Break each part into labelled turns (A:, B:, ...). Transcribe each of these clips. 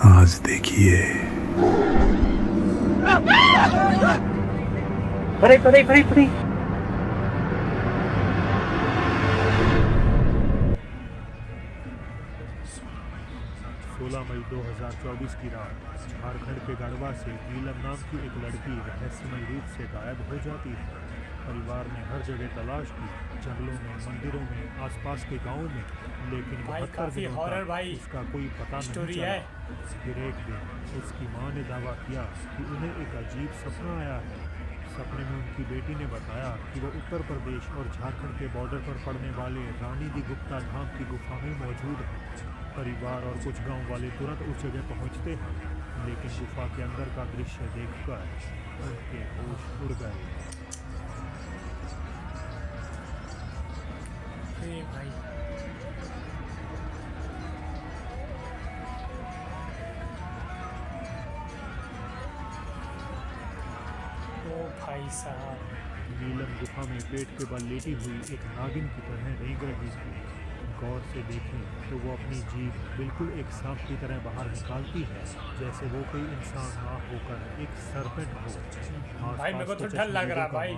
A: आज देखिए।
B: परे परे परे परे
C: 16 मई 2024 की रात झारखंड के गढ़वा से नीलम नाम की एक लड़की रहस्यमय रूप से गायब हो जाती है। परिवार ने हर जगह तलाश की, जंगलों में, मंदिरों में, आसपास के गांवों में, लेकिन
B: भाई
C: 72
B: काफी
C: दिनों
B: हॉरर
C: तक
B: भाई
C: उसका कोई पता नहीं
B: स्टोरी
C: चला।
B: है।
C: फिर एक दिन उसकी मां ने दावा किया कि उन्हें एक अजीब सपना आया है। सपने में उनकी बेटी ने बताया कि वह उत्तर प्रदेश और झारखंड के बॉर्डर पर पड़ने वाले रानी दी गुप्ता धाम की गुफा में मौजूद है। परिवार और कुछ गांव वाले तुरंत उस जगह पहुंचते हैं, लेकिन गुफा के अंदर का दृश्य देखकर उनके होश उड़ गए।
B: अरे भाई ओ भाई साहब,
C: नीलम गुफा में पेट के बल लेटी हुई एक नागिन की तरह रेंग रही थी। गौर से देखें तो वो अपनी जीभ बिल्कुल एक सांप की तरह बाहर निकालती है, जैसे वो कोई इंसान ना होकर एक सरपेंट हो।
B: भाई मेरे को तो डर लग रहा है भाई।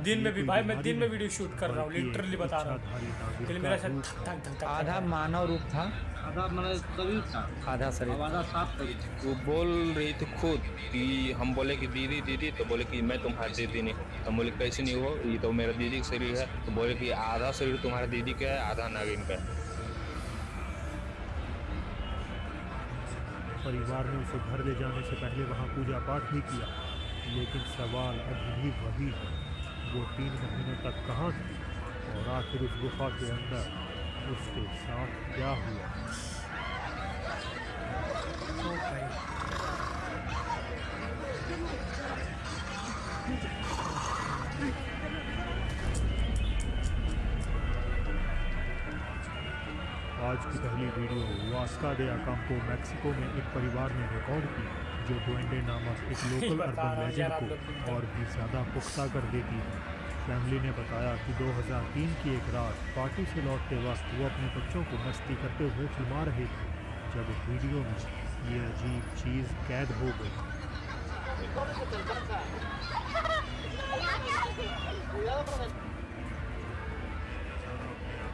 B: दिन में भी भाई, मैं दिन में वीडियो शूट कर रहा हूँ, लिटरली बता रहा हूँ। दिल मेरा ऐसा धक धक धक धक
D: आधा मानव रूप था,
E: आधा मतलब शरीर था,
D: आधा शरीर।
E: अब आधा साफ शरीर था।
F: वो बोल रही थी खुद कि हम बोले कि दीदी दीदी, तो बोले कि मैं तुम्हारी दीदी नहीं हूँ। हम बोले कैसे नहीं हो, ये तो मेरा दीदी का शरीर है। तो बोले कि आधा शरीर तुम्हारा दीदी का है, आधा नागिन का है।
C: परिवार ने उसे घर ले जाने से पहले वहाँ पूजा पाठ भी किया, लेकिन सवाल अभी भी वही है, वो 3 महीनों तक कहाँ थी और आखिर उस गुफा के अंदर उसके साथ क्या हुआ।
B: ओ भाई
C: आज की पहली वीडियो वास्का दे अकाम्पो मैक्सिको में एक परिवार ने रिकॉर्ड की, जो डुएंडे नामक एक लोकल
B: बता
C: अर्बन
B: रहा हूँ यार,
C: लेजेंड
B: आप
C: को
B: लोग एकदम।
C: और भी ज़्यादा पुख्ता कर देती है। फैमिली ने बताया कि 2003 की एक रात पार्टी से लौटते वक्त वो अपने बच्चों को मस्ती करते हुए फिल्मा रहे थे, जब वीडियो में ये अजीब चीज़ कैद हो गई।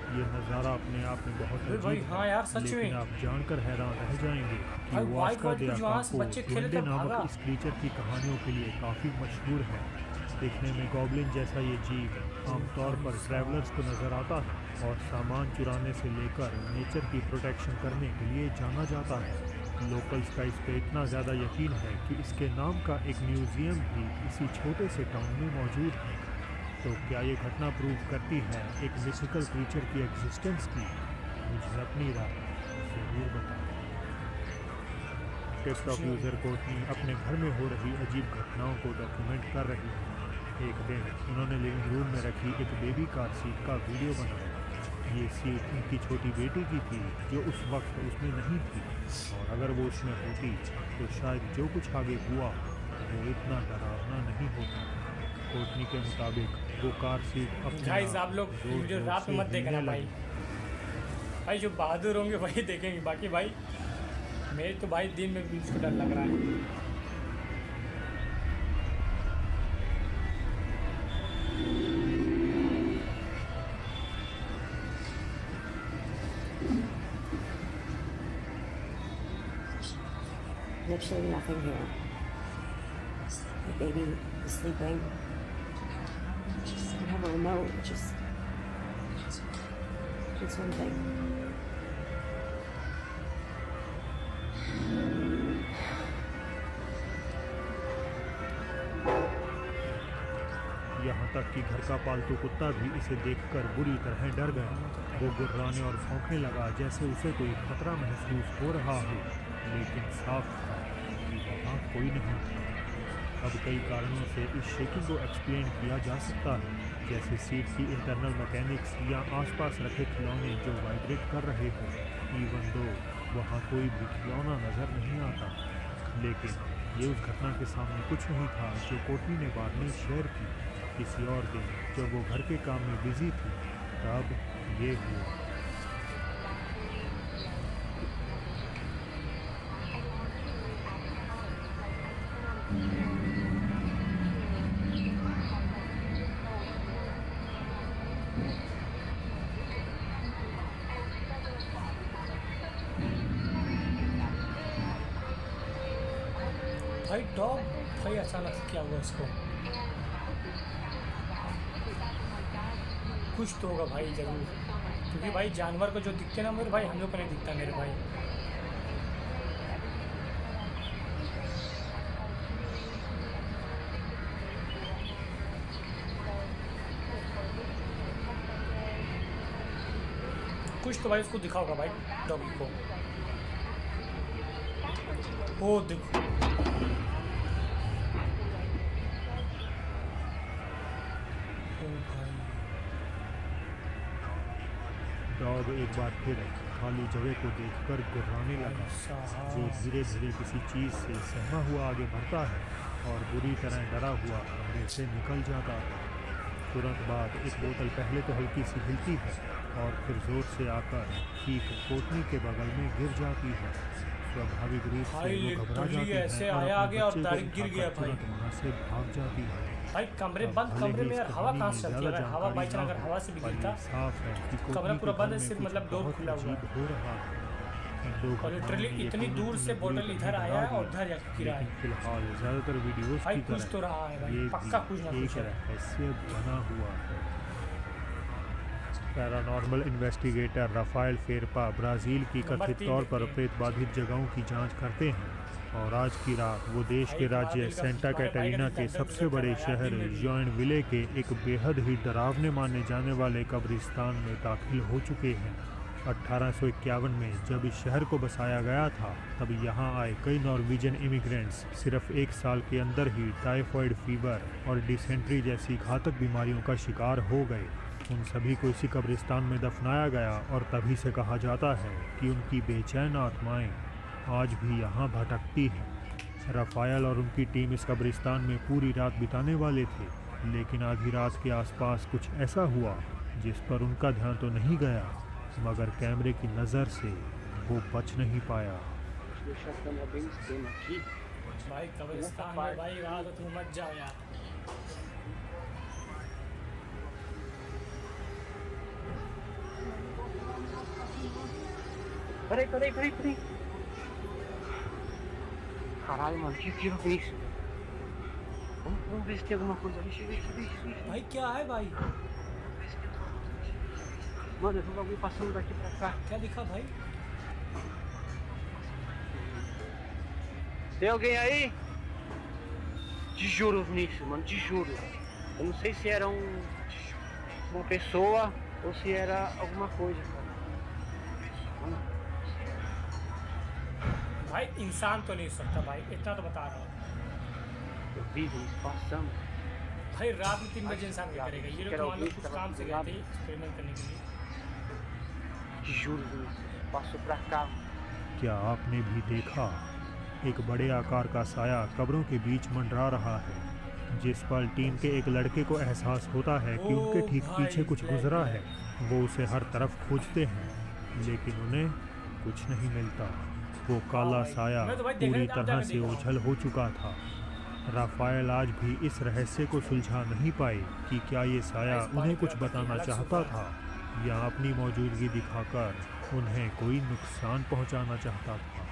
C: ये नज़ारा अपने आप में बहुत
B: अरे
C: अजीब
B: भाई,
C: है,
B: हाँ यार, सच में।
C: लेकिन आप जानकर हैरान रह जाएंगे कि
B: भाई,
C: वास्का
B: वाइट
C: दे
B: कुछ वहाँ से
C: अकाम्पो
B: बच्चे खेले
C: डुएंडे
B: तो भागा।
C: नामक इस क्रीचर की कहानियों के लिए काफ़ी मशहूर है। दिखने में गॉब्लिन जैसा ये जीव आमतौर पर ट्रैवलर्स को नज़र आता है और सामान चुराने से लेकर नेचर की प्रोटेक्शन करने के लिए जाना जाता है। लोकल्स का इस पे इतना ज़्यादा यकीन है कि इसके नाम का एक म्यूज़ियम भी इसी छोटे से टाउन में मौजूद है। तो क्या ये घटना प्रूव करती है एक मिथिकल क्रीचर की एग्जिस्टेंस की? मुझे अपनी राय ज़रूर बताएं। टिकटॉक यूज़र कोटनी अपने घर में हो रही अजीब घटनाओं को डॉक्यूमेंट कर रही है। एक दिन उन्होंने लिविंग रूम में रखी एक बेबी कार सीट का वीडियो बनाया। ये सीट उनकी छोटी बेटी की थी, जो उस वक्त उसमें नहीं थी, और अगर वो उसमें होती तो शायद जो कुछ आगे हुआ वो इतना डरावना नहीं होता। कोटनी के मुताबिक वो कार सीट अपने
B: गाइस, आप लोग
C: जोर
B: वीडियो
C: जोर
B: रात
C: से
B: में मत देखना
C: हिलने
B: भाई।
C: लगी।
B: भाई जो बहादुर होंगे वही देखेंगे, बाकी भाई मेरे तो भाई दिन में भी इसको डर लग रहा है।
G: Literally nothing here. The baby is sleeping. We have a remote, which is it's one thing.
C: यहाँ तक कि घर का पालतू कुत्ता भी इसे देखकर बुरी तरह डर गया। वो गुर्राने और भौंकने लगा जैसे उसे कोई खतरा महसूस हो रहा हो, लेकिन साफ था कि वहाँ कोई नहीं था। अब कई कारणों से इस शेकिंग को एक्सप्लेन किया जा सकता है, जैसे सीट की इंटरनल मैकेनिक्स या आसपास रखे खिलौने जो वाइब्रेट कर रहे हो, इवन दो वहाँ कोई भी खिलौना नज़र नहीं आता। लेकिन ये उस घटना के सामने कुछ नहीं था जो कोटनी ने बाद में शेयर की। किसी और दिन जब वो घर के काम में बिजी थी, तब ये हुआ।
B: भाई डॉग भाई अचानक से क्या हुआ इसको? कुछ तो होगा भाई जरूर, क्योंकि भाई जानवर को जो दिखते ना मेरे भाई, हम लोग को नहीं दिखता मेरे भाई। कुछ तो भाई उसको दिखा होगा भाई डॉगी को। ओ देखो
C: डॉग एक बार फिर खाली जगह को देखकर गुर्राने लगा। वो धीरे धीरे किसी चीज़ से सहमा हुआ आगे बढ़ता है और बुरी तरह डरा हुआ कमरे से निकल जाता है। तुरंत बाद एक बोतल पहले तो हल्की सी हिलती है और फिर ज़ोर से आकर ठीक कोटनी के बगल में गिर जाती है। स्वाभाविक रूप से वो घबरा जाती है
B: ऐसे
C: और
B: आया
C: अपने
B: आगे और
C: बच्चे को
B: डायरेक्ट गिर गया
C: उठाकर
B: भाई।
C: तुरंत वहाँ से भाग जाती है।
B: भाई कमरे बंद, कमरे में यार हवा कहाँ से चलती है? अगर हवा बाई चांस अगर हवा से भी गिरता,
C: साफ है कि
B: कमरा पूरा बंद है,
C: में
B: सिर्फ
C: कुछ
B: मतलब डोर
C: बहुत
B: खुला हुआ
C: अजीब हो रहा है।
B: और लिटरली इतनी दूर से बोतल इधर आया है और उधर जाकर गिरा है।
C: फिलहाल ज्यादातर वीडियोस
B: भाई
C: की
B: कुछ तो
C: तरह
B: रहा है भाई,
C: ये
B: पक्का कुछ ना
C: भी
B: कुछ
C: एक
B: है।
C: रहस्य बना हुआ है। पैरानॉर्मल इन्वेस्टिगेटर राफेल फेरपा ब्राज़ील की
B: नंबर
C: कथित
B: 3
C: तौर पर
B: देखते हैं।
C: प्रेत बाधित जगहों की जांच करते हैं और आज की रात वो देश के राज्य सेंटा कैटरीना के सबसे बड़े शहर जॉइनविले के एक बेहद ही डरावने माने जाने वाले कब्रिस्तान में दाखिल हो चुके हैं। 1851 में जब इस शहर को बसाया गया था तब यहाँ आए कई नॉर्वेजियन इमिग्रेंट्स सिर्फ एक साल के अंदर ही टाइफॉइड फीवर और डिसेंट्री जैसी घातक बीमारियों का शिकार हो गए। उन सभी को इसी कब्रिस्तान में दफनाया गया और तभी से कहा जाता है कि उनकी बेचैन आत्माएं आज भी यहाँ भटकती हैं। राफेल और उनकी टीम इस कब्रिस्तान में पूरी रात बिताने वाले थे, लेकिन आधी रात के आसपास कुछ ऐसा हुआ जिस पर उनका ध्यान तो नहीं गया, मगर कैमरे की नज़र से वो बच नहीं पाया।
B: भाई कब्रिस्तान में भाई रात तुम मत जाओ यार।
A: Peraí. Caralho, mano, que foi isso? Vamos ver se tem alguma coisa ali. Deixa.
B: भाई क्या है भाई?
A: Mano, eu vi um bagulho passando daqui pra cá.
B: क्या दिखा भाई?
A: Tem alguém aí? Te juro, Vinícius, mano, te juro. Eu não sei se era uma pessoa ou se era alguma coisa, cara. Mano,
B: भाई इंसान तो नहीं हो सकता भाई, इतना तो बता रहा हूँ।
A: eu vi isso passando.
B: भाई रात में 3 बजे इंसान क्या करेगा? ये लोग तो मान लो कुछ काम से गए थे एक्सपेरिमेंट करने के लिए।
A: Te juro, Vinícius, passou pra cá.
C: क्या आपने भी देखा एक बड़े आकार का साया कब्रों के बीच मंडरा रहा है, जिस पर टीम के एक लड़के को एहसास होता है कि उनके ठीक पीछे कुछ गुजरा है। वो उसे हर तरफ खोजते हैं लेकिन उन्हें कुछ नहीं मिलता। वो काला साया पूरी तरह से ओझल हो चुका था। राफेल आज भी इस रहस्य को सुलझा नहीं पाए कि क्या ये साया उन्हें कुछ बताना चाहता था या अपनी मौजूदगी दिखाकर उन्हें कोई नुकसान पहुंचाना चाहता था।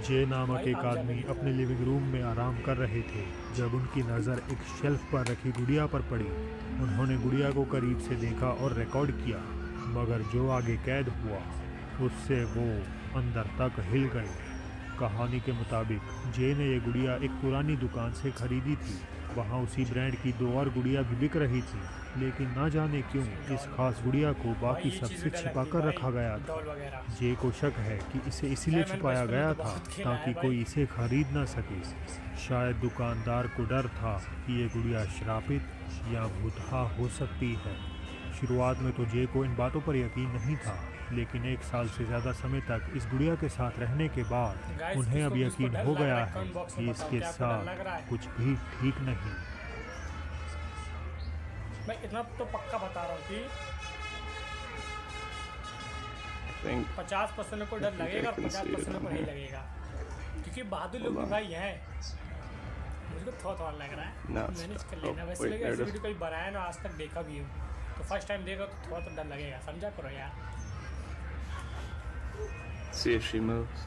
C: जे नामक एक आदमी अपने लिविंग रूम में आराम कर रहे थे जब उनकी नज़र एक शेल्फ पर रखी गुड़िया पर पड़ी। उन्होंने गुड़िया को करीब से देखा और रिकॉर्ड किया, मगर जो आगे कैद हुआ उससे वो अंदर तक हिल गए। कहानी के मुताबिक जे ने ये गुड़िया एक पुरानी दुकान से खरीदी थी। वहाँ उसी ब्रांड की 2 और गुड़िया भी बिक रही थी, लेकिन ना जाने क्यों इस खास गुड़िया को बाकी सबसे छिपा कर रखा गया था। जे को शक है कि इसे इसलिए छुपाया गया था ताकि कोई इसे खरीद ना सके। शायद दुकानदार को डर था कि ये गुड़िया श्रापित या भूतहा हो सकती है। शुरुआत में तो जे को इन बातों पर यकीन नहीं था, लेकिन 1 साल से ज़्यादा समय तक इस गुड़िया के साथ रहने के बाद उन्हें अब यकीन हो गया है कि इसके साथ कुछ भी ठीक नहीं।
B: मैं इतना तो पक्का बता रहा हूँ कि 50% को डर लगेगा और 50% को नहीं लगेगा। क्योंकि बहादुर लोग भी भाई हैं। मुझको थोड़ा लग रहा है, मैनेज कर लेना। वैसे लगे ऐसी वीडियो कभी बनाया ना, आज तक देखा भी हो, तो फर्स्ट टाइम देखा तो थोड़ा तो डर लगेगा, समझा करो यार।
D: See if she moves.